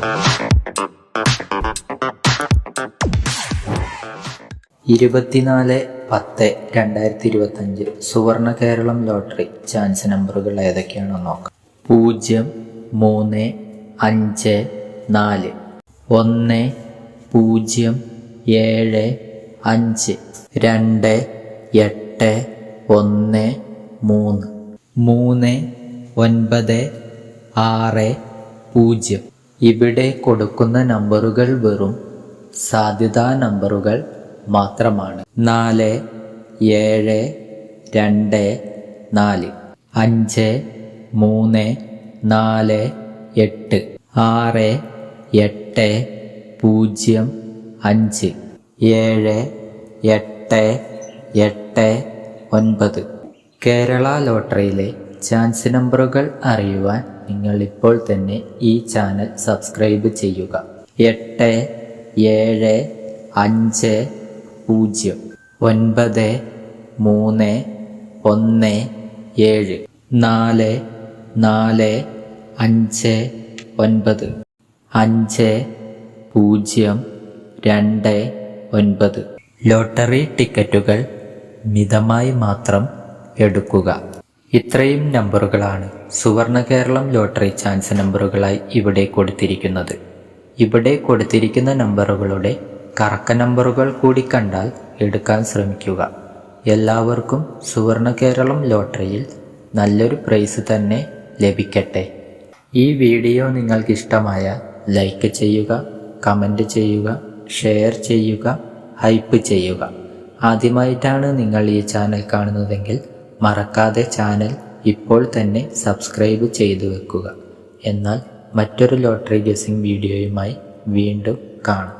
24/10/2025 സുവർണ Keralam lottery chance നമ്പറുകൾ ഏതൊക്കെയാണെന്ന് നോക്കാം. 0, 3, 5, 4, 1, 0, 7, 5, 2, 8, 1, 3, 3, 9, 6, 0. ഇവിടെ കൊടുക്കുന്ന നമ്പറുകൾ വെറും സാധ്യതാ നമ്പറുകൾ മാത്രമാണ്. 4, 7, 2, 4, 5, 3, 4, 8, 6, 8, 0, 5, 7, 8, 8, 9. കേരള ലോട്ടറിയിലെ ചാൻസ് നമ്പറുകൾ അറിയുവാൻ നിങ്ങൾ ഇപ്പോൾ തന്നെ ഈ ചാനൽ സബ്സ്ക്രൈബ് ചെയ്യുക. 8, 7, 5, 0, 9, 3, 1, 7, 4, 4, 5, 9, 5, 0, 2, 9. ലോട്ടറി ടിക്കറ്റുകൾ മിതമായി മാത്രം എടുക്കുക. ഇത്രയും നമ്പറുകളാണ് സുവർണ കേരളം ലോട്ടറി ചാൻസ് നമ്പറുകളായി ഇവിടെ കൊടുത്തിരിക്കുന്നത്. ഇവിടെ കൊടുത്തിരിക്കുന്ന നമ്പറുകളുടെ കറക്ക നമ്പറുകൾ കൂടി കണ്ടാൽ എടുക്കാൻ ശ്രമിക്കുക. എല്ലാവർക്കും സുവർണ കേരളം ലോട്ടറിയിൽ നല്ലൊരു പ്രൈസ് തന്നെ ലഭിക്കട്ടെ. ഈ വീഡിയോ നിങ്ങൾക്ക് ഇഷ്ടമായ ലൈക്ക് ചെയ്യുക, കമൻറ്റ് ചെയ്യുക, ഷെയർ ചെയ്യുക, ഹൈപ്പ് ചെയ്യുക. ആദ്യമായിട്ടാണ് നിങ്ങൾ ഈ ചാനൽ കാണുന്നതെങ്കിൽ മറക്കാതെ ചാനൽ ഇപ്പോൾ തന്നെ സബ്സ്ക്രൈബ് ചെയ്തു വെക്കുക. എന്നാൽ മറ്റൊരു ലോട്ടറി ഗെസ്സിംഗ് വീഡിയോയുമായി വീണ്ടും കാണാം.